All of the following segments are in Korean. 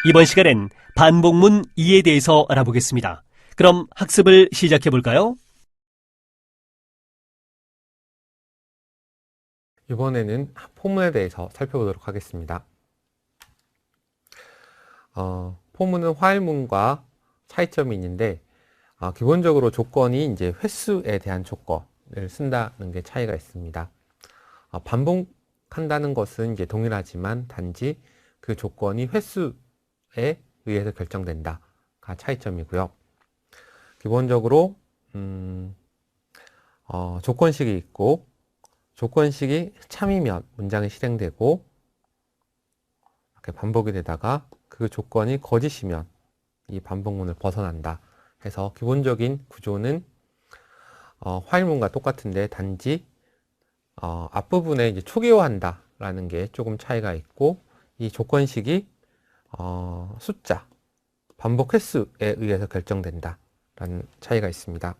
이번 시간엔 반복문 2에 대해서 알아보겠습니다. 그럼 학습을 시작해 볼까요? 이번에는 포문에 대해서 살펴보도록 하겠습니다. 포문은 화일문과 차이점이 있는데, 기본적으로 조건이 이제 횟수에 대한 조건을 쓴다는 게 차이가 있습니다. 반복한다는 것은 이제 동일하지만 단지 그 조건이 횟수에 의해서 결정된다가 차이점이고요. 기본적으로 조건식이 있고, 조건식이 참이면 문장이 실행되고 이렇게 반복이 되다가 그 조건이 거짓이면 이 반복문을 벗어난다 해서 기본적인 구조는 화일문과 똑같은데 단지 앞부분에 이제 초기화한다 라는 게 조금 차이가 있고, 이 조건식이 숫자, 반복 횟수에 의해서 결정된다 라는 차이가 있습니다.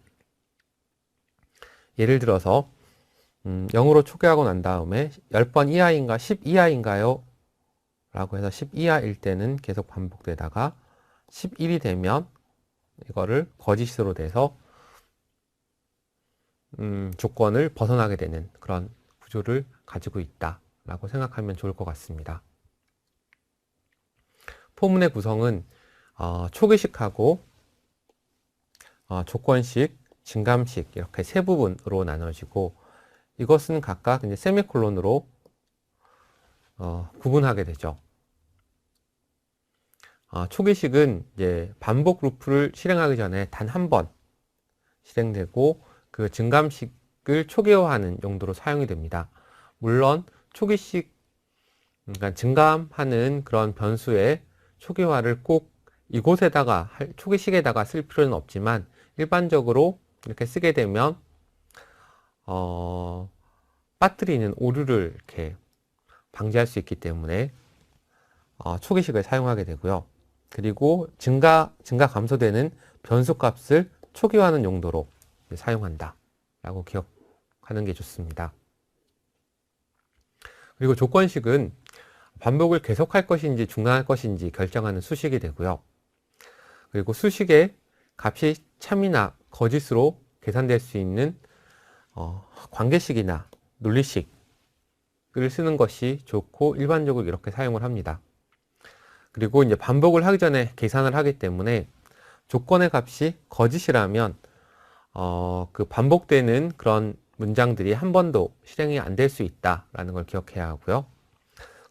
예를 들어서 0으로 초기화하고 난 다음에 10번 이하인가 10 이하인가요? 라고 해서 10 이하일 때는 계속 반복되다가 11이 되면 이거를 거짓으로 돼서 조건을 벗어나게 되는 그런 구조를 가지고 있다 라고 생각하면 좋을 것 같습니다. 포문의 구성은 초기식하고 조건식, 증감식 이렇게 세 부분으로 나눠지고, 이것은 각각 이제 세미콜론으로 구분하게 되죠. 초기식은 이제 반복 루프를 실행하기 전에 단 한 번 실행되고, 그 증감식을 초기화하는 용도로 사용이 됩니다. 물론 초기식, 그러니까 증감하는 그런 변수의 초기화를 꼭 이곳에다가 초기식에다가 쓸 필요는 없지만, 일반적으로 이렇게 쓰게 되면 빠뜨리는 오류를 이렇게 방지할 수 있기 때문에 초기식을 사용하게 되고요. 그리고 증가 감소되는 변수값을 초기화하는 용도로 사용한다 라고 기억하는 게 좋습니다. 그리고 조건식은 반복을 계속할 것인지 중단할 것인지 결정하는 수식이 되고요. 그리고 수식의 값이 참이나 거짓으로 계산될 수 있는 관계식이나 논리식을 쓰는 것이 좋고, 일반적으로 이렇게 사용을 합니다. 그리고 이제 반복을 하기 전에 계산을 하기 때문에 조건의 값이 거짓이라면 그 반복되는 그런 문장들이 한 번도 실행이 안 될 수 있다라는 걸 기억해야 하고요.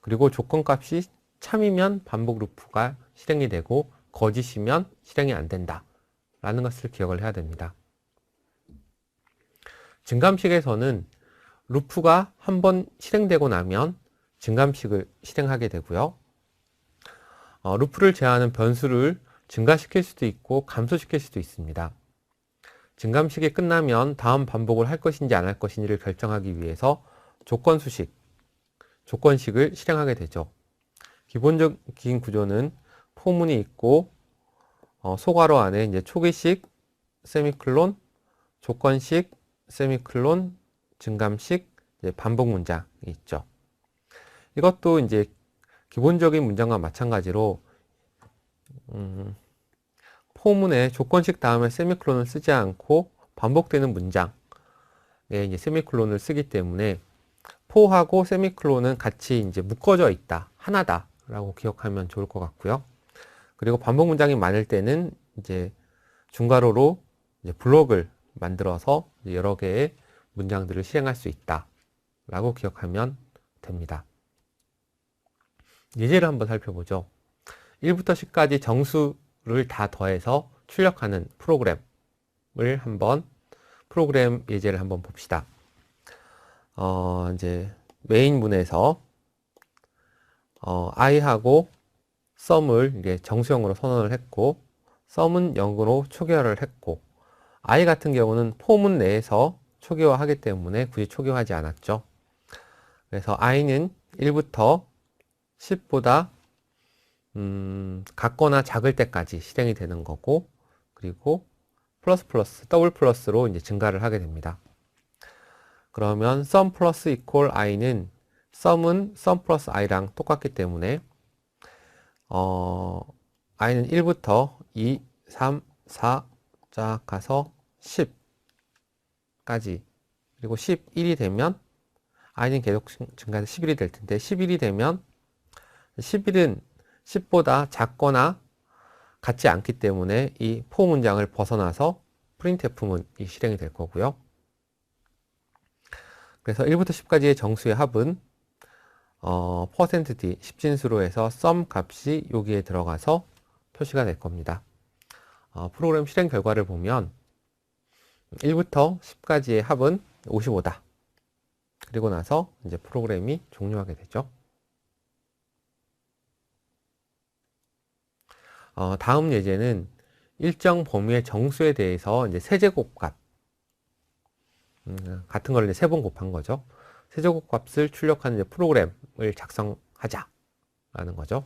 그리고 조건 값이 참이면 반복 루프가 실행이 되고 거짓이면 실행이 안 된다 라는 것을 기억을 해야 됩니다. 증감식에서는 루프가 한 번 실행되고 나면 증감식을 실행하게 되고요. 루프를 제한하는 변수를 증가시킬 수도 있고 감소시킬 수도 있습니다. 증감식이 끝나면 다음 반복을 할 것인지 안 할 것인지를 결정하기 위해서 조건식을 실행하게 되죠. 기본적인 구조는 포문이 있고, 소괄호 안에 이제 초기식, 세미클론, 조건식, 세미클론, 증감식, 반복 문장이 있죠. 이것도 이제 기본적인 문장과 마찬가지로 포문에 조건식 다음에 세미콜론을 쓰지 않고 반복되는 문장에 이제 세미콜론을 쓰기 때문에 포하고 세미콜론은 같이 이제 묶어져 있다, 하나다라고 기억하면 좋을 것 같고요. 그리고 반복 문장이 많을 때는 이제 중괄호로 이제 블록을 만들어서 여러 개의 문장들을 실행할 수 있다라고 기억하면 됩니다. 예제를 한번 살펴보죠. 1부터 10까지 정수를 다 더해서 출력하는 프로그램 예제를 한번 봅시다. 이제 메인문에서 i하고 sum을 이제 정수형으로 선언을 했고, sum은 0으로 초기화를 했고, i 같은 경우는 포문 내에서 초기화하기 때문에 굳이 초기화하지 않았죠. 그래서 i는 1부터 10보다 같거나 작을 때까지 실행이 되는 거고, 그리고 더블 플러스로 이제 증가를 하게 됩니다. 그러면 sum 플러스 equal i는 sum은 sum 플러스 i랑 똑같기 때문에 i는 1부터 2, 3, 4, 쫙 가서 10까지. 그리고 11이 되면 i는 계속 증가해서 11이 될 텐데 11이 되면 11은 10보다 작거나 같지 않기 때문에 이 for 문장을 벗어나서 printf문이 실행이 될 거고요. 그래서 1부터 10까지의 정수의 합은 %d 10진수로 해서 sum 값이 여기에 들어가서 표시가 될 겁니다. 프로그램 실행 결과를 보면 1부터 10까지의 합은 55다. 그리고 나서 이제 프로그램이 종료하게 되죠. 다음 예제는 일정 범위의 정수에 대해서 이제 세제곱값 같은 걸 이제 세 번 곱한 거죠. 세제곱값을 출력하는 이제 프로그램을 작성하자라는 거죠.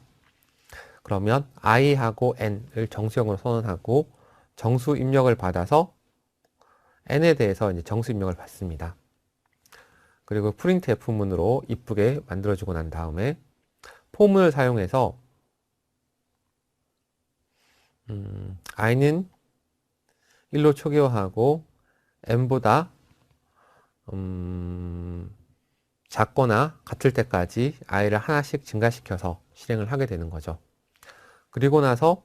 그러면 i하고 n을 정수형으로 선언하고 정수 입력을 받아서 n에 대해서 이제 정수 입력을 받습니다. 그리고 printf문으로 이쁘게 만들어주고 난 다음에 for문을 사용해서 i는 1로 초기화하고 n보다 작거나 같을 때까지 i를 하나씩 증가시켜서 실행을 하게 되는 거죠. 그리고 나서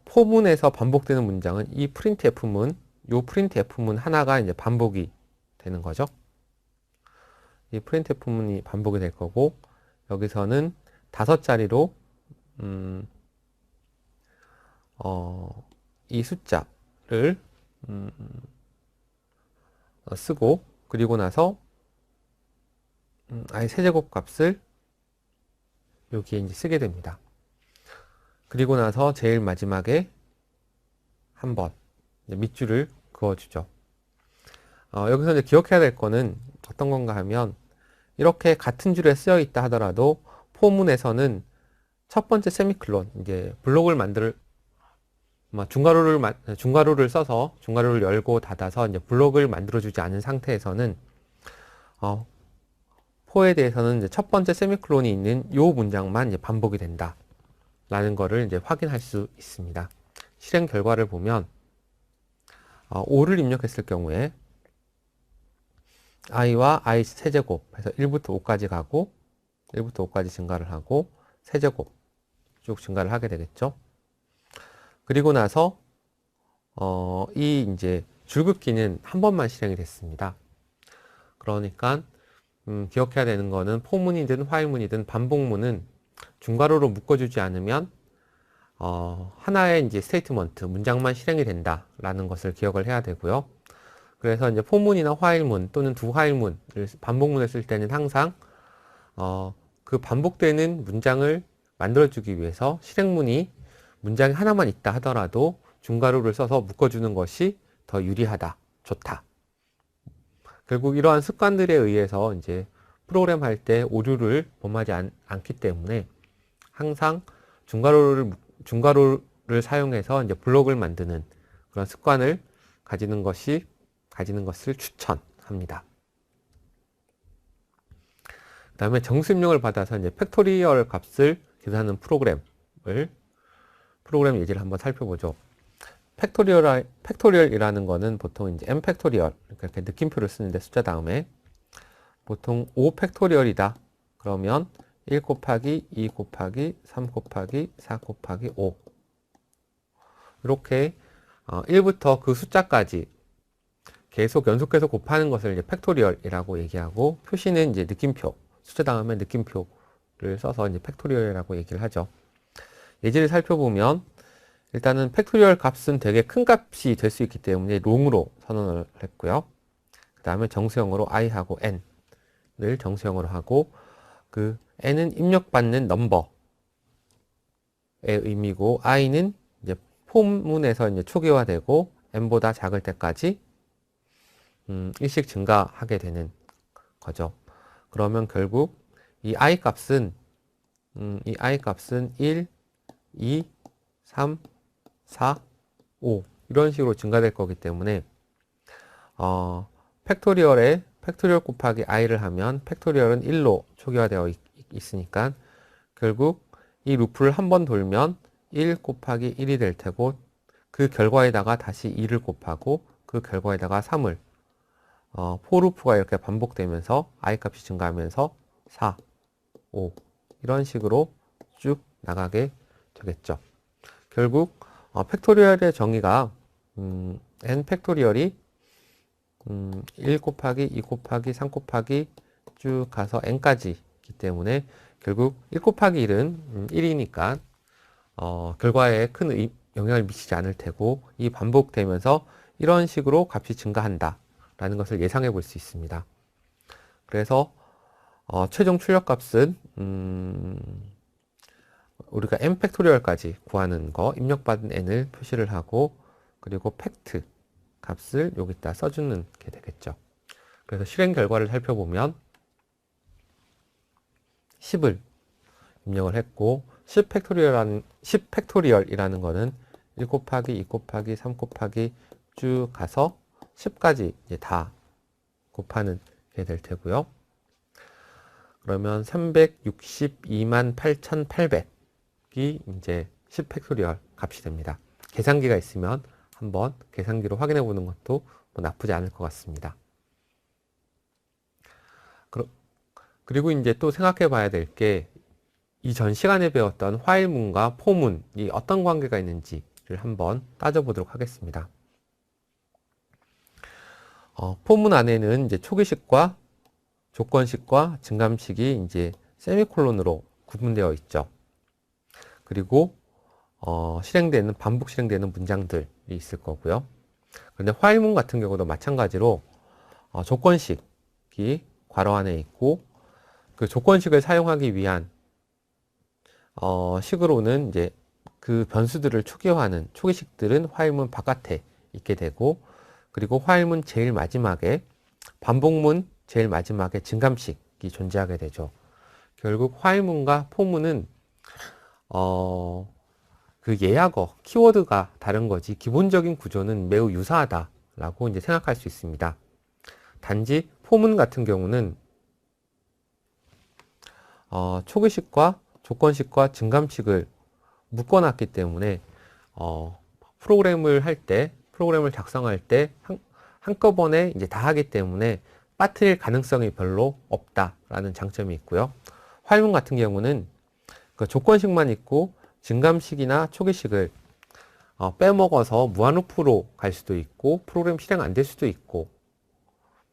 포문에서 반복되는 문장은 이 printf문, 요 printf문 하나가 이제 반복이 되는 거죠. 이 printf문이 반복이 될 거고 여기서는 5자리로 이 숫자를 쓰고 그리고 나서 i 세제곱 값을 여기에 이제 쓰게 됩니다. 그리고 나서 제일 마지막에 한번 밑줄을 그어주죠. 여기서 이제 기억해야 될 거는 어떤 건가 하면 이렇게 같은 줄에 쓰여 있다 하더라도 포문에서는 첫 번째 세미클론, 이제 블록을 중괄호를 써서 중괄호를 열고 닫아서 이제 블록을 만들어주지 않은 상태에서는 포에 대해서는 이제 첫 번째 세미클론이 있는 요 문장만 이제 반복이 된다. 라는 거를 이제 확인할 수 있습니다. 실행 결과를 보면 5를 입력했을 경우에 i와 i 세제곱 해서 1부터 5까지 가고 1부터 5까지 증가를 하고 세제곱 쭉 증가를 하게 되겠죠. 그리고 나서 이 이제 줄긋기는 한 번만 실행이 됐습니다. 그러니까 기억해야 되는 거는 포문이든 화일문이든 반복문은 중괄호로 묶어주지 않으면 하나의 이제 스테이트먼트 문장만 실행이 된다라는 것을 기억을 해야 되고요. 그래서 이제 포문이나 화일문 또는 두 화일문을 반복문을 쓸 때는 항상 그 반복되는 문장을 만들어주기 위해서 실행문이 문장이 하나만 있다 하더라도 중괄호를 써서 묶어주는 것이 더 유리하다, 좋다. 결국 이러한 습관들에 의해서 이제 프로그램 할 때 오류를 범하지 않기 때문에 항상 중괄호를 사용해서 이제 블록을 만드는 그런 습관을 가지는 것을 추천합니다. 그 다음에 정수 입력을 받아서 이제 팩토리얼 값을 계산하는 프로그램 예제를 한번 살펴보죠. 팩토리얼이라는 거는 보통 이제 n 팩토리얼 이렇게 느낌표를 쓰는데 숫자 다음에 보통 5 팩토리얼이다. 그러면 1 곱하기 2 곱하기 3 곱하기 4 곱하기 5 이렇게 1부터 그 숫자까지 계속 연속해서 곱하는 것을 이제 팩토리얼이라고 얘기하고 표시는 이제 느낌표 숫자 다음에 느낌표를 써서 이제 팩토리얼이라고 얘기를 하죠. 예제를 살펴보면 일단은 팩토리얼 값은 되게 큰 값이 될 수 있기 때문에 롱으로 선언을 했고요. 그 다음에 정수형으로 i하고 n을 정수형으로 하고 그 n은 입력받는 넘버의 의미고 i는 이제 포문에서 이제 초기화되고 n보다 작을 때까지 일씩 증가하게 되는 거죠. 그러면 결국 이 i 값은 1, 2, 3, 4, 5 이런 식으로 증가될 거기 때문에 팩토리얼 곱하기 i를 하면 팩토리얼은 1로 초기화되어 있으니까 결국 이 루프를 한 번 돌면 1 곱하기 1이 될 테고 그 결과에다가 다시 2를 곱하고 그 결과에다가 3을 for 루프가 이렇게 반복되면서 i 값이 증가하면서 4, 5 이런 식으로 쭉 나가게 되겠죠. 결국 팩토리얼의 정의가 n 팩토리얼이 1 곱하기 2 곱하기 3 곱하기 쭉 가서 n까지이기 때문에 결국 1 곱하기 1은 1이니까 결과에 큰 영향을 미치지 않을 테고 이 반복되면서 이런 식으로 값이 증가한다 라는 것을 예상해 볼 수 있습니다. 그래서 최종 출력값은 우리가 n 팩토리얼까지 구하는 거 입력받은 n을 표시를 하고 그리고 팩트 값을 여기다 써주는 게 되겠죠. 그래서 실행 결과를 살펴보면 10을 입력을 했고 10 팩토리얼이라는 거는 1 곱하기 2 곱하기 3 곱하기 쭉 가서 10까지 이제 다 곱하는 게 될 테고요. 그러면 362만 8,800이 이제 10 팩토리얼 값이 됩니다. 계산기가 있으면 한번 계산기로 확인해 보는 것도 뭐 나쁘지 않을 것 같습니다. 그리고 이제 또 생각해 봐야 될 게 이전 시간에 배웠던 화일문과 포문이 어떤 관계가 있는지를 한번 따져보도록 하겠습니다. 포문 안에는 이제 초기식과 조건식과 증감식이 이제 세미콜론으로 구분되어 있죠. 그리고 반복 실행되는 문장들이 있을 거고요. 그런데 화일문 같은 경우도 마찬가지로 조건식이 괄호 안에 있고 그 조건식을 사용하기 위한 식으로는 이제 그 변수들을 초기화하는 초기식들은 화일문 바깥에 있게 되고 그리고 화일문 제일 마지막에 반복문 제일 마지막에 증감식이 존재하게 되죠. 결국 화일문과 포문은 그 예약어, 키워드가 다른 거지 기본적인 구조는 매우 유사하다라고 이제 생각할 수 있습니다. 단지 포문 같은 경우는 초기식과 조건식과 증감식을 묶어놨기 때문에 프로그램을 작성할 때 한꺼번에 이제 다 하기 때문에 빠뜨릴 가능성이 별로 없다라는 장점이 있고요. 화일문 같은 경우는 그 조건식만 있고 증감식이나 초기식을 빼먹어서 무한루프로 갈 수도 있고 프로그램 실행 안 될 수도 있고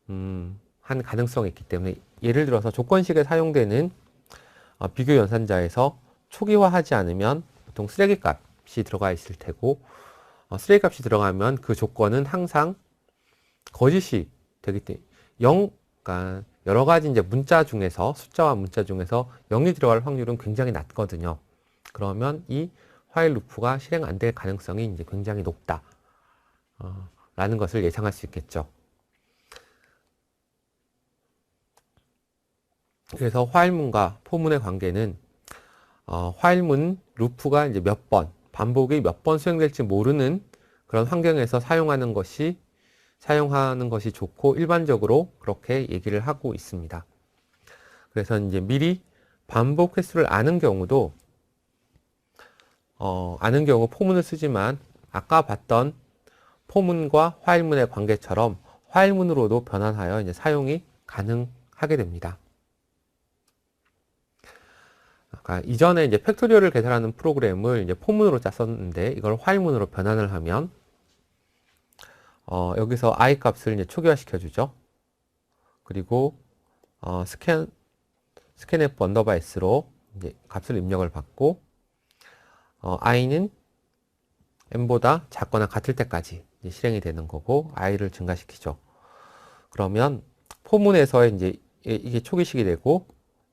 한 가능성이 있기 때문에 예를 들어서 조건식에 사용되는 비교 연산자에서 초기화하지 않으면 보통 쓰레기 값이 들어가 있을 테고 쓰레기 값이 들어가면 그 조건은 항상 거짓이 되기 때문에 그러니까 여러 가지 이제 숫자와 문자 중에서 0이 들어갈 확률은 굉장히 낮거든요. 그러면 이 화일 루프가 실행 안 될 가능성이 이제 굉장히 높다. 라는 것을 예상할 수 있겠죠. 그래서 화일문과 포문의 관계는 화일문 루프가 이제 반복이 몇 번 수행될지 모르는 그런 환경에서 사용하는 것이 좋고 일반적으로 그렇게 얘기를 하고 있습니다. 그래서 이제 미리 반복 횟수를 아는 경우 포문을 쓰지만 아까 봤던 포문과 화일문의 관계처럼 화일문으로도 변환하여 이제 사용이 가능하게 됩니다. 아까 이전에 이제 팩토리얼을 계산하는 프로그램을 이제 포문으로 짰었는데 이걸 화일문으로 변환을 하면 여기서 i 값을 이제 초기화 시켜주죠. 그리고 scanf 언더바 s로 이제 값을 입력을 받고 i는 n보다 작거나 같을 때까지 이제 실행이 되는 거고 i를 증가시키죠. 그러면 포문에서 이제 이게 초기식이 되고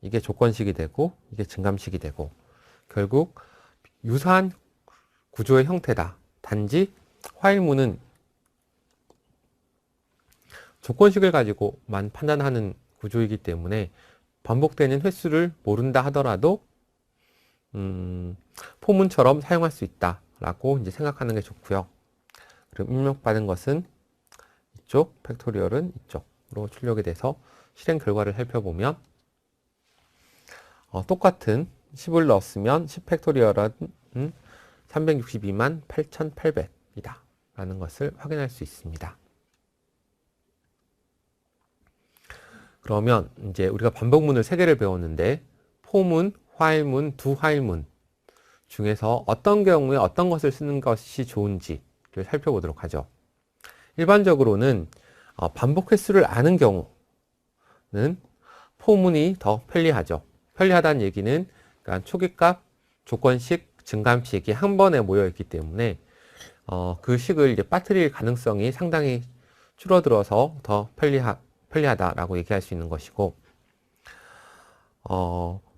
이게 조건식이 되고 이게 증감식이 되고 결국 유사한 구조의 형태다. 단지 화일문은 조건식을 가지고만 판단하는 구조이기 때문에 반복되는 횟수를 모른다 하더라도 포문처럼 사용할 수 있다라고 이제 생각하는 게 좋고요. 그럼 입력받은 것은 이쪽, 팩토리얼은 이쪽으로 출력이 돼서 실행 결과를 살펴보면 똑같은 10을 넣었으면 10 팩토리얼은 362만 8,800이다 라는 것을 확인할 수 있습니다. 그러면 이제 우리가 반복문을 3개를 배웠는데 포문, 화일문, 두 화일문 중에서 어떤 경우에 어떤 것을 쓰는 것이 좋은지를 살펴보도록 하죠. 일반적으로는 반복 횟수를 아는 경우는 포문이 더 편리하죠. 편리하다는 얘기는 그러니까 초기값, 조건식, 증감식이 한 번에 모여 있기 때문에 그 식을 이제 빠뜨릴 가능성이 상당히 줄어들어서 더 편리하다라고 얘기할 수 있는 것이고,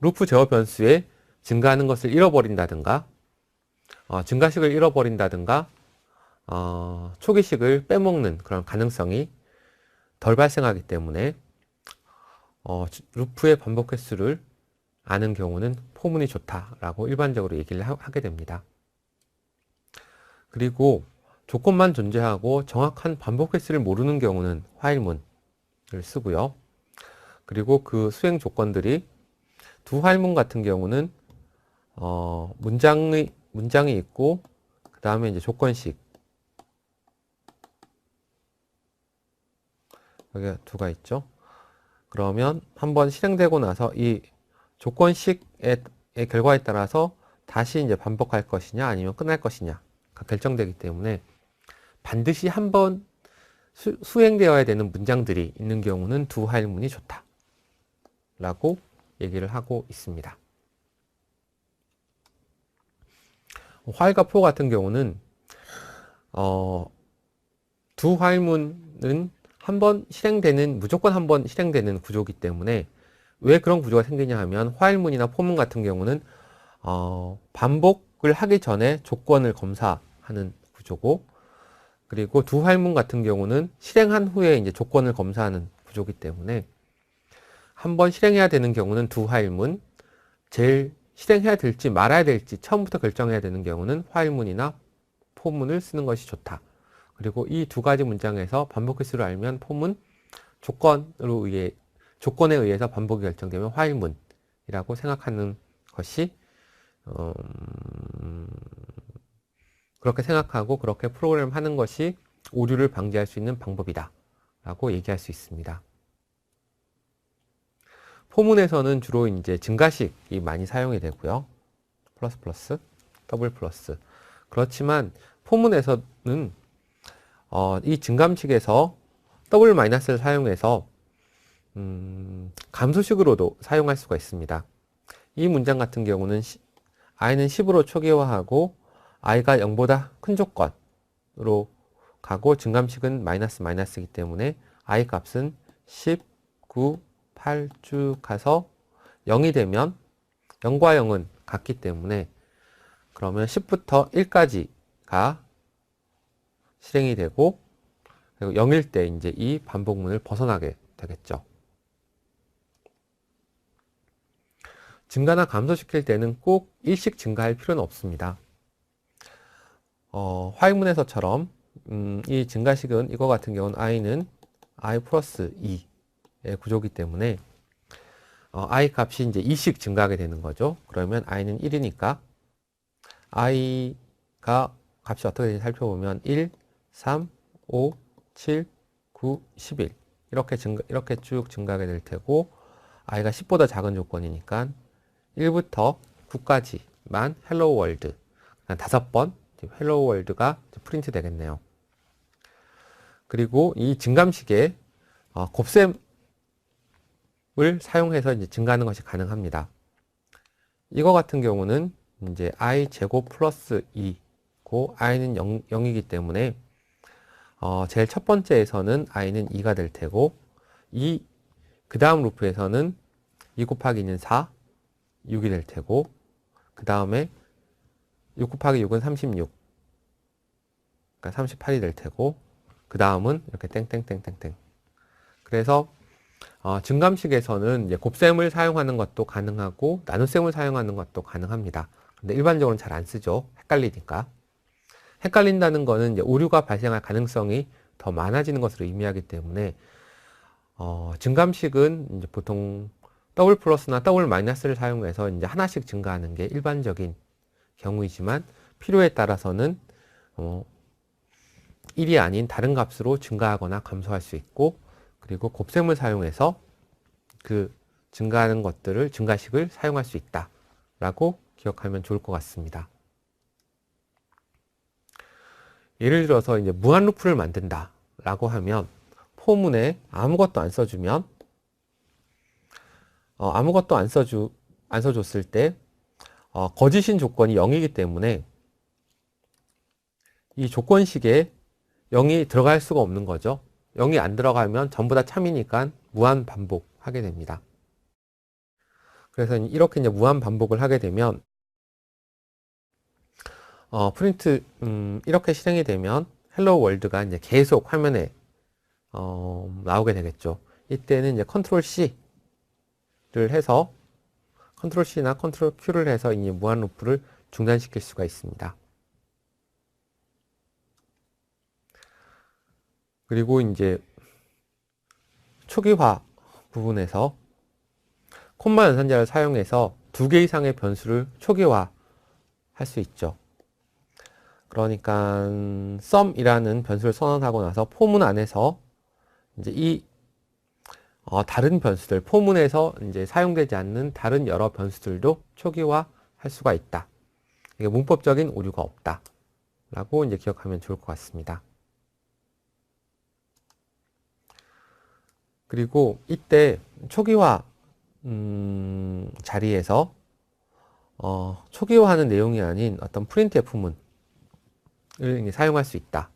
루프 제어 변수에 증가하는 것을 잃어버린다든가, 증가식을 잃어버린다든가, 초기식을 빼먹는 그런 가능성이 덜 발생하기 때문에 루프의 반복 횟수를 아는 경우는 포문이 좋다라고 일반적으로 얘기를 하게 됩니다. 그리고 조건만 존재하고 정확한 반복 횟수를 모르는 경우는 화일문을 쓰고요. 그리고 그 수행 조건들이 두 화일문 같은 경우는 문장이 있고 그 다음에 이제 조건식 여기 두가 있죠. 그러면 한번 실행되고 나서 이 조건식의 결과에 따라서 다시 이제 반복할 것이냐 아니면 끝날 것이냐가 결정되기 때문에 반드시 한번 수행되어야 되는 문장들이 있는 경우는 두 화일문이 좋다 라고 얘기를 하고 있습니다. 화일과 포 같은 경우는 두 화일문은 무조건 한 번 실행되는 구조이기 때문에 왜 그런 구조가 생기냐 하면 화일문이나 포문 같은 경우는 반복을 하기 전에 조건을 검사하는 구조고, 그리고 두 화일문 같은 경우는 실행한 후에 이제 조건을 검사하는 구조이기 때문에 한번 실행해야 되는 경우는 두 화일문, 제일 실행해야 될지 말아야 될지 처음부터 결정해야 되는 경우는 화일문이나 포문을 쓰는 것이 좋다. 그리고 이 두 가지 문장에서 반복 횟수를 알면 포문, 조건에 의해서 반복이 결정되면 화일문이라고 생각하는 것이 그렇게 생각하고 그렇게 프로그램 하는 것이 오류를 방지할 수 있는 방법이다 라고 얘기할 수 있습니다. 포문에서는 주로 이제 증가식이 많이 사용이 되고요. 플러스 플러스, 더블 플러스. 그렇지만 포문에서는 이 증감식에서 더블 마이너스를 사용해서 감소식으로도 사용할 수가 있습니다. 이 문장 같은 경우는 i는 10으로 초기화하고 i가 0보다 큰 조건으로 가고 증감식은 마이너스이기 때문에 i 값은 10, 9, 8 쭉 가서 0이 되면 0과 0은 같기 때문에 그러면 10부터 1까지가 실행이 되고, 그리고 0일 때 이제 이 반복문을 벗어나게 되겠죠. 증가나 감소시킬 때는 꼭 일씩 증가할 필요는 없습니다. 화일문에서처럼 이 증가식은 이거 같은 경우는 i는 i 플러스 2의 구조이기 때문에 i 값이 이제 2씩 증가하게 되는 거죠. 그러면 i는 1이니까 i가 값이 어떻게 되는지 살펴보면 1, 3, 5, 7, 9, 11 이렇게 쭉 증가하게 될 테고, i가 10보다 작은 조건이니까 1부터 9까지만 헬로 월드, 5번 헬로 월드가 프린트 되겠네요. 그리고 이 증감식에 곱셈을 사용해서 이제 증가하는 것이 가능합니다. 이거 같은 경우는 이제 i 제곱 플러스 2고 i는 0이기 때문에 제일 첫 번째에서는 i는 2가 될 테고, 그 다음 루프에서는 2 곱하기 2는 4, 6이 될 테고, 그 다음에 6 곱하기 6은 36, 그러니까 38이 될 테고, 그 다음은 이렇게 땡땡땡땡땡. 그래서 증감식에서는 이제 곱셈을 사용하는 것도 가능하고 나눗셈을 사용하는 것도 가능합니다. 근데 일반적으로는 잘 안 쓰죠. 헷갈리니까. 헷갈린다는 거는 이제 오류가 발생할 가능성이 더 많아지는 것으로 의미하기 때문에 증감식은 이제 보통 더블 플러스나 더블 마이너스를 사용해서 이제 하나씩 증가하는 게 일반적인 경우이지만 필요에 따라서는 1이 아닌 다른 값으로 증가하거나 감소할 수 있고, 그리고 곱셈을 사용해서 그 증가하는 것들을 증가식을 사용할 수 있다라고 기억하면 좋을 것 같습니다. 예를 들어서 이제 무한 루프를 만든다라고 하면 포문에 아무것도 안 써주면 아무것도 안 써줬을 때 거짓인 조건이 0이기 때문에 이 조건식에 0이 들어갈 수가 없는 거죠. 0이 안 들어가면 전부 다 참이니까 무한 반복하게 됩니다. 그래서 이렇게 이제 무한 반복을 하게 되면 프린트 이렇게 실행이 되면 헬로 월드가 이제 계속 화면에 나오게 되겠죠. 이때는 이제 컨트롤 C를 해서 컨트롤 C나 컨트롤 Q를 해서 이 무한 루프를 중단시킬 수가 있습니다. 그리고 이제 초기화 부분에서 콤마 연산자를 사용해서 2개 이상의 변수를 초기화 할 수 있죠. 그러니까 sum이라는 변수를 선언하고 나서 포문 안에서 이제 이 다른 변수들, 포문에서 이제 사용되지 않는 다른 여러 변수들도 초기화 할 수가 있다. 이게 문법적인 오류가 없다. 라고 이제 기억하면 좋을 것 같습니다. 그리고 이때 초기화 자리에서 초기화하는 내용이 아닌 어떤 printf문을 사용할 수 있다는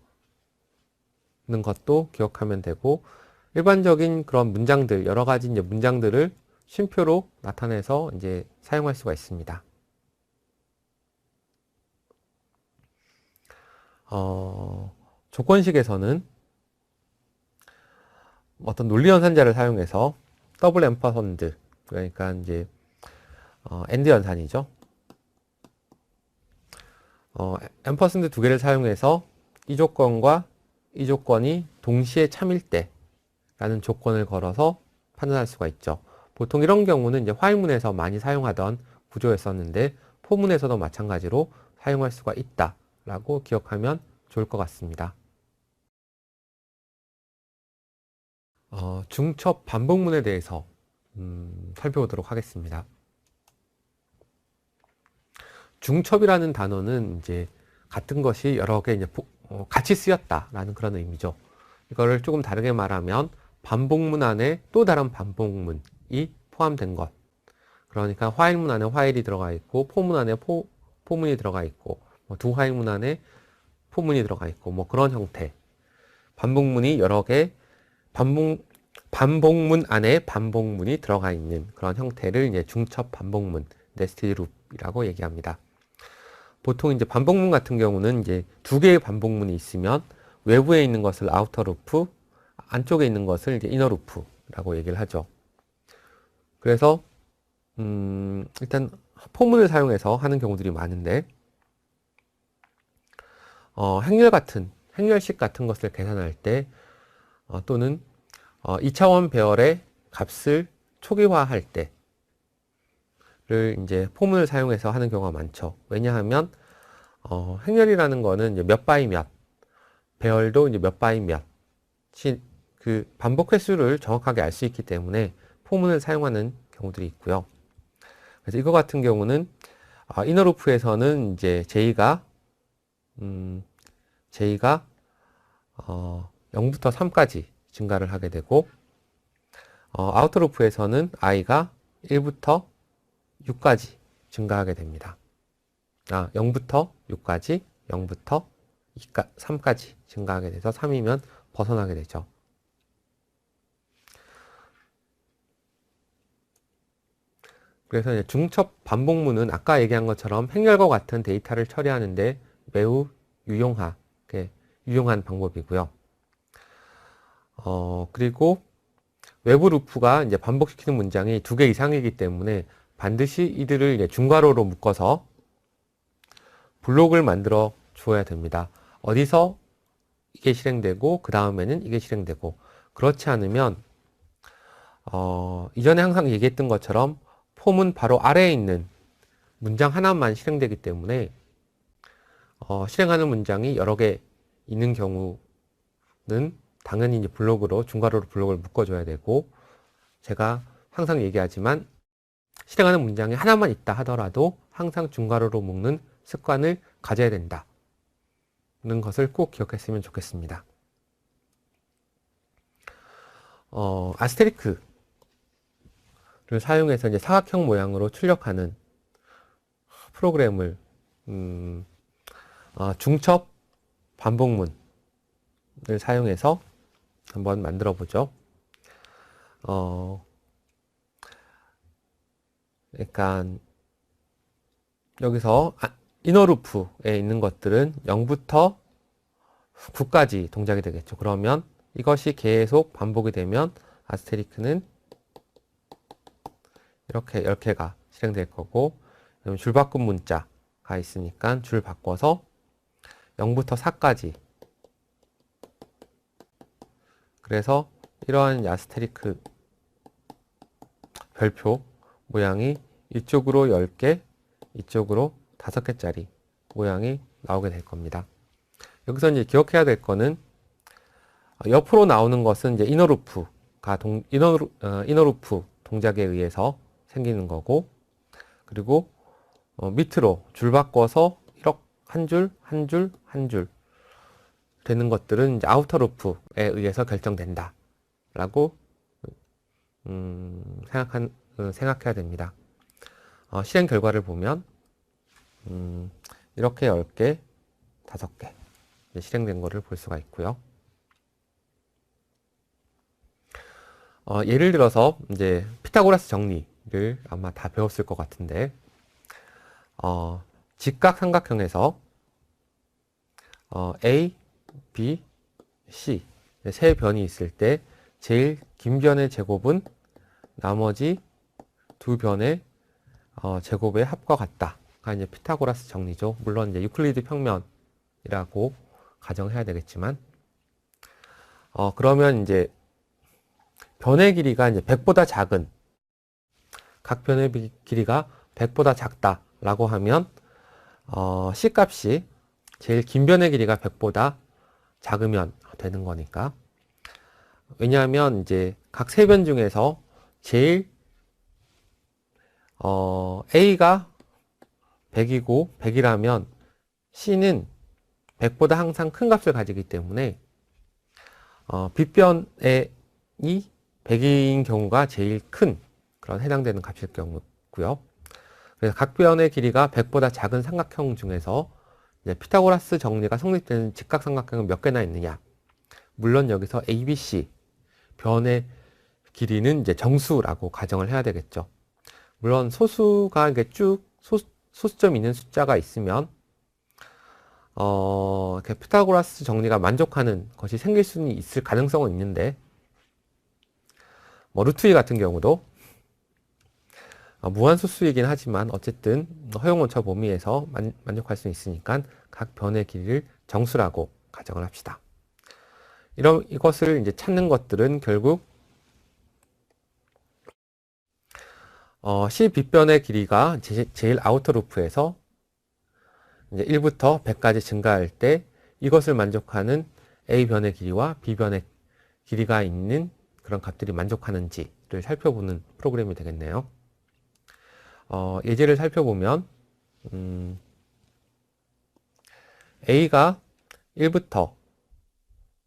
것도 기억하면 되고, 일반적인 그런 문장들, 여러 가지 이제 문장들을 쉼표로 나타내서 이제 사용할 수가 있습니다. 조건식에서는 어떤 논리 연산자를 사용해서 더블 앰퍼선드, 그러니까 이제 AND 연산이죠. 앰퍼선드 2개를 사용해서 이 조건과 이 조건이 동시에 참일 때 라는 조건을 걸어서 판단할 수가 있죠. 보통 이런 경우는 이제 화일문에서 많이 사용하던 구조였었는데 포문에서도 마찬가지로 사용할 수가 있다라고 기억하면 좋을 것 같습니다. 중첩 반복문에 대해서 살펴보도록 하겠습니다. 중첩이라는 단어는 이제 같은 것이 여러 개 이제 같이 쓰였다라는 그런 의미죠. 이거를 조금 다르게 말하면 반복문 안에 또 다른 반복문이 포함된 것. 그러니까 화일문 안에 화일이 들어가 있고 포문 안에 포문이 들어가 있고 두 화일문 안에 포문이 들어가 있고 뭐 그런 형태. 반복문이 여러 개 반복문 안에 반복문이 들어가 있는 그런 형태를 이제 중첩 반복문, 네스티드 룹이라고 얘기합니다. 보통 이제 반복문 같은 경우는 이제 2개의 반복문이 있으면 외부에 있는 것을 아우터 루프, 안쪽에 있는 것을 이제 이너 루프라고 얘기를 하죠. 그래서 일단 포문을 사용해서 하는 경우들이 많은데 행렬식 같은 것을 계산할 때 또는 2차원 배열의 값을 초기화할 때를 이제 포문을 사용해서 하는 경우가 많죠. 왜냐하면 행렬이라는 거는 이제 몇 바이 몇, 배열도 이제 몇 바이 몇, 그 반복 횟수를 정확하게 알 수 있기 때문에 포문을 사용하는 경우들이 있고요. 그래서 이거 같은 경우는 이너 루프에서는 이제 J가 0부터 3까지 증가를 하게 되고 아우터 루프에서는 i가 1부터 6까지 증가하게 됩니다. 0부터 6까지, 0부터 3까지 증가하게 돼서 3이면 벗어나게 되죠. 그래서 이제 중첩 반복문은 아까 얘기한 것처럼 행렬과 같은 데이터를 처리하는데 매우 유용한 방법이고요. 그리고 외부 루프가 이제 반복시키는 문장이 2개 이상이기 때문에 반드시 이들을 이제 중괄호로 묶어서 블록을 만들어 주어야 됩니다. 어디서 이게 실행되고 그 다음에는 이게 실행되고, 그렇지 않으면 이전에 항상 얘기했던 것처럼 폼은 바로 아래에 있는 문장 하나만 실행되기 때문에 실행하는 문장이 여러 개 있는 경우는 당연히 이제 블록으로 중괄호로 블록을 묶어줘야 되고, 제가 항상 얘기하지만 실행하는 문장이 하나만 있다 하더라도 항상 중괄호로 묶는 습관을 가져야 된다는 것을 꼭 기억했으면 좋겠습니다. 아스테리크를 사용해서 이제 사각형 모양으로 출력하는 프로그램을 중첩 반복문을 사용해서 한번 만들어 보죠. 그러니까 여기서 이너루프에 있는 것들은 0부터 9까지 동작이 되겠죠. 그러면 이것이 계속 반복이 되면 아스테리크는 이렇게 10개가 실행될 거고, 줄 바꾼 문자가 있으니까 줄 바꿔서 0부터 4까지. 그래서 이러한 아스테리크 별표 모양이 이쪽으로 10개, 이쪽으로 5개짜리 모양이 나오게 될 겁니다. 여기서 이제 기억해야 될 거는 옆으로 나오는 것은 이제 이너루프가 이너루프 동작에 의해서 생기는 거고, 그리고 밑으로 줄 바꿔서 이렇게 한 줄, 한 줄, 한 줄 되는 것들은 이제 아우터루프에 의해서 결정된다 라고 생각해야 됩니다. 실행 결과를 보면 이렇게 10개, 5개 실행된 것을 볼 수가 있고요. 예를 들어서 이제 피타고라스 정리를 아마 다 배웠을 것 같은데, 직각삼각형에서 A, B, C 세 변이 있을 때 제일 긴 변의 제곱은 나머지 두 변의 제곱의 합과 같다가 이제 피타고라스 정리죠. 물론 이제 유클리드 평면이라고 가정해야 되겠지만, 그러면 이제 변의 길이가 이제 100보다 작은, 각 변의 길이가 100보다 작다라고 하면 C 값이 제일 긴 변의 길이가 100보다 작으면 되는 거니까. 왜냐하면 이제 각 세 변 중에서 제일 A가 100이고 100이라면 C는 100보다 항상 큰 값을 가지기 때문에 B변이 100인 경우가 제일 큰 그런 해당되는 값일 경우고요. 그래서 각 변의 길이가 100보다 작은 삼각형 중에서 이제 피타고라스 정리가 성립되는 직각삼각형은 몇 개나 있느냐. 물론 여기서 ABC 변의 길이는 이제 정수라고 가정을 해야 되겠죠. 물론 소수가 이렇게 쭉 소수점 있는 숫자가 있으면 이렇게 피타고라스 정리가 만족하는 것이 생길 수는 있을 가능성은 있는데, 뭐 루트 2 같은 경우도 무한소수이긴 하지만 어쨌든 허용원처 범위에서 만족할 수 있으니까 각 변의 길이를 정수라고 가정을 합시다. 이것을 이제 찾는 것들은 결국 C, B변의 길이가 제일 아우터 루프에서 이제 1부터 100까지 증가할 때 이것을 만족하는 A변의 길이와 B변의 길이가 있는 그런 값들이 만족하는지를 살펴보는 프로그램이 되겠네요. 예제를 살펴보면 A가 1부터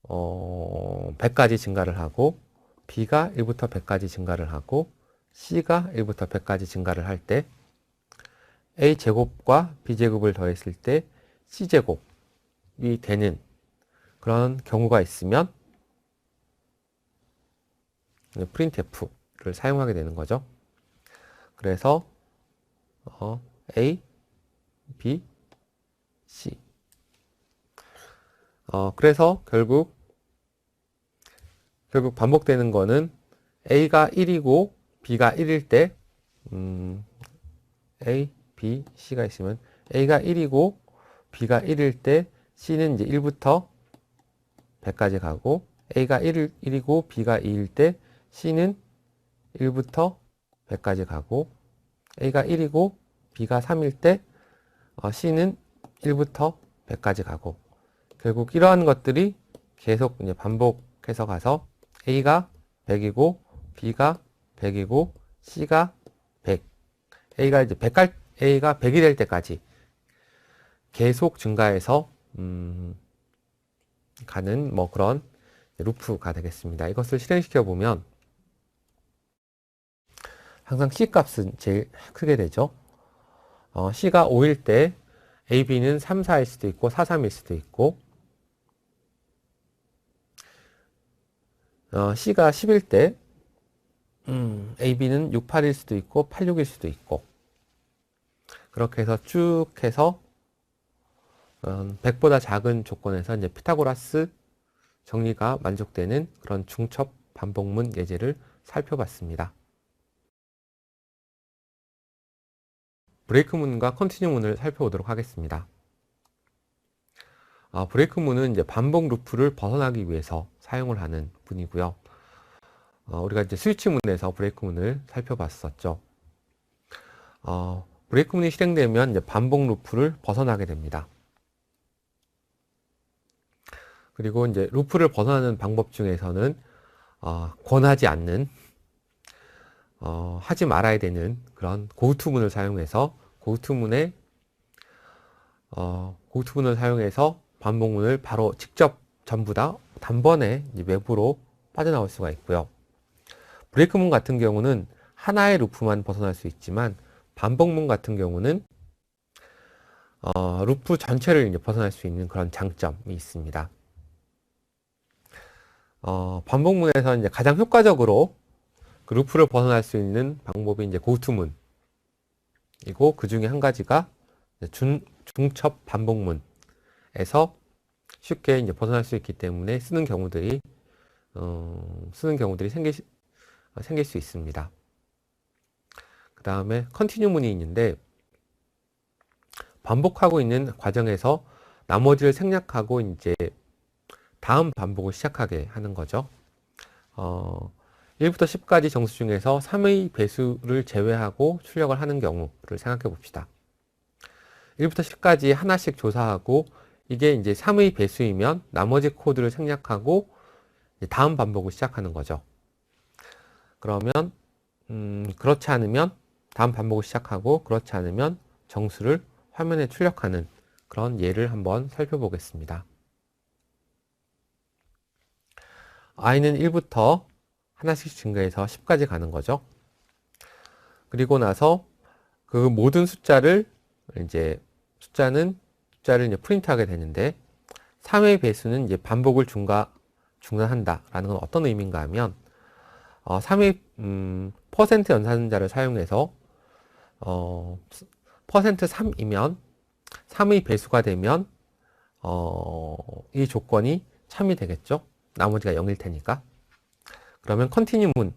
100까지 증가를 하고, B가 1부터 100까지 증가를 하고, C가 1부터 100까지 증가를 할 때 A제곱과 B제곱을 더했을 때 C제곱이 되는 그런 경우가 있으면 printf를 사용하게 되는 거죠. 그래서 A, B, C. 그래서 결국 반복되는 거는 A가 1이고 B가 1일 때, A, B, C가 있으면 A가 1이고 B가 1일 때 C는 이제 1부터 100까지 가고, A가 1이고 B가 2일 때 C는 1부터 100까지 가고 A가 1이고 B가 3일 때 C는 1부터 100까지 가고 결국 이러한 것들이 계속 이제 반복해서 가서 A가 100이고 B가 100이고 C가 100 A가 이제 100이 될 때까지 계속 증가해서 가는 뭐 그런 루프가 되겠습니다. 이것을 실행시켜 보면 항상 C 값은 제일 크게 되죠. C가 5일 때 AB는 3, 4일 수도 있고 4, 3일 수도 있고 C가 10일 때 AB는 6, 8일 수도 있고 8, 6일 수도 있고 그렇게 해서 쭉 해서 100보다 작은 조건에서 이제 피타고라스 정리가 만족되는 그런 중첩 반복문 예제를 살펴봤습니다. 브레이크문과 컨티뉴문을 살펴보도록 하겠습니다. 브레이크문은 이제 반복 루프를 벗어나기 위해서 사용을 하는 문이고요. 우리가 이제 스위치문에서 브레이크문을 살펴봤었죠. 브레이크문이 실행되면 이제 반복 루프를 벗어나게 됩니다. 그리고 이제 루프를 벗어나는 방법 중에서는 권하지 않는 하지 말아야 되는 그런 고투문을 사용해서 고투문을 사용해서 반복문을 바로 직접 전부 다 단번에 외부로 빠져나올 수가 있고요. 브레이크문 같은 경우는 하나의 루프만 벗어날 수 있지만 반복문 같은 경우는 루프 전체를 이제 벗어날 수 있는 그런 장점이 있습니다. 반복문에서 이제 가장 효과적으로 그 루프를 벗어날 수 있는 방법이 이제 고투문이고 그 중에 한 가지가 중첩 반복문에서 쉽게 이제 벗어날 수 있기 때문에 쓰는 경우들이 생길 수 있습니다. 그 다음에 컨티뉴문이 있는데 반복하고 있는 과정에서 나머지를 생략하고 이제 다음 반복을 시작하게 하는 거죠. 1부터 10까지 정수 중에서 3의 배수를 제외하고 출력을 하는 경우를 생각해 봅시다. 1부터 10까지 하나씩 조사하고 이게 이제 3의 배수이면 나머지 코드를 생략하고 다음 반복을 시작하는 거죠. 그러면 그렇지 않으면 다음 반복을 시작하고 그렇지 않으면 정수를 화면에 출력하는 그런 예를 한번 살펴보겠습니다. i는 1부터 하나씩 증가해서 10까지 가는 거죠. 그리고 나서 그 모든 숫자를 이제 프린트하게 되는데 3의 배수는 이제 반복을 중단한다라는 건 어떤 의미인가 하면 3의 퍼센트 연산자를 사용해서 퍼센트 3이면 3의 배수가 되면 이 조건이 참이 되겠죠. 나머지가 0일 테니까. 그러면 컨티뉴문을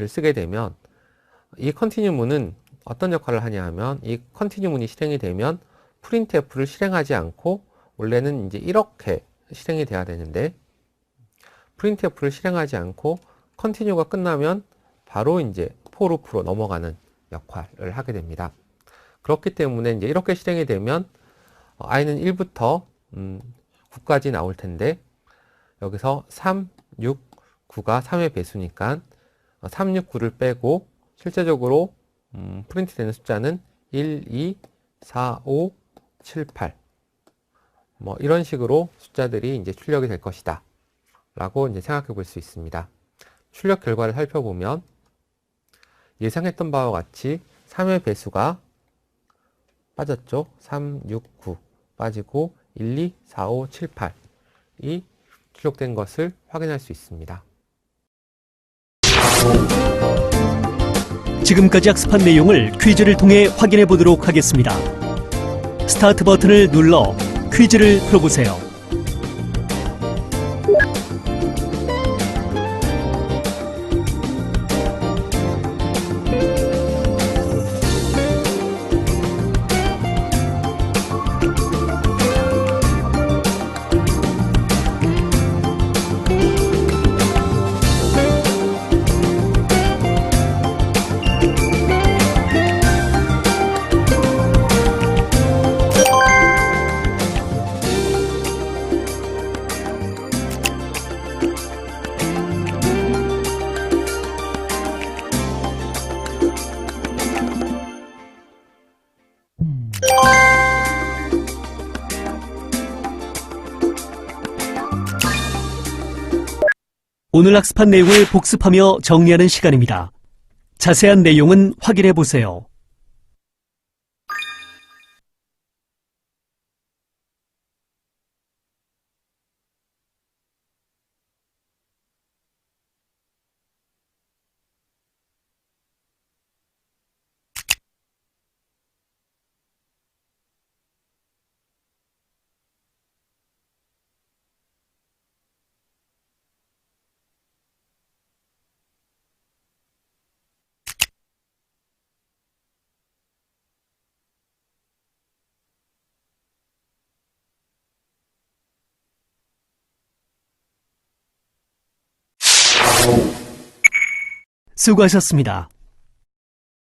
쓰게 되면 이 컨티뉴문은 어떤 역할을 하냐 하면 이 컨티뉴문이 실행이 되면 printf를 실행하지 않고 원래는 이제 이렇게 실행이 돼야 되는데 printf를 실행하지 않고 컨티뉴가 끝나면 바로 이제 for loop로 넘어가는 역할을 하게 됩니다. 그렇기 때문에 이제 이렇게 실행이 되면 i는 1부터 9까지 나올 텐데 여기서 3, 6, 9가 3의 배수니까 3, 6, 9를 빼고 실제적으로 프린트 되는 숫자는 1, 2, 4, 5, 7, 8 뭐 이런 식으로 숫자들이 이제 출력이 될 것이다 라고 이제 생각해 볼 수 있습니다. 출력 결과를 살펴보면 예상했던 바와 같이 3의 배수가 빠졌죠. 3, 6, 9 빠지고 1, 2, 4, 5, 7, 8이 출력된 것을 확인할 수 있습니다. 지금까지 학습한 내용을 퀴즈를 통해 확인해 보도록 하겠습니다. 스타트 버튼을 눌러 퀴즈를 풀어보세요. 오늘 학습한 내용을 복습하며 정리하는 시간입니다. 자세한 내용은 확인해 보세요. 수고하셨습니다.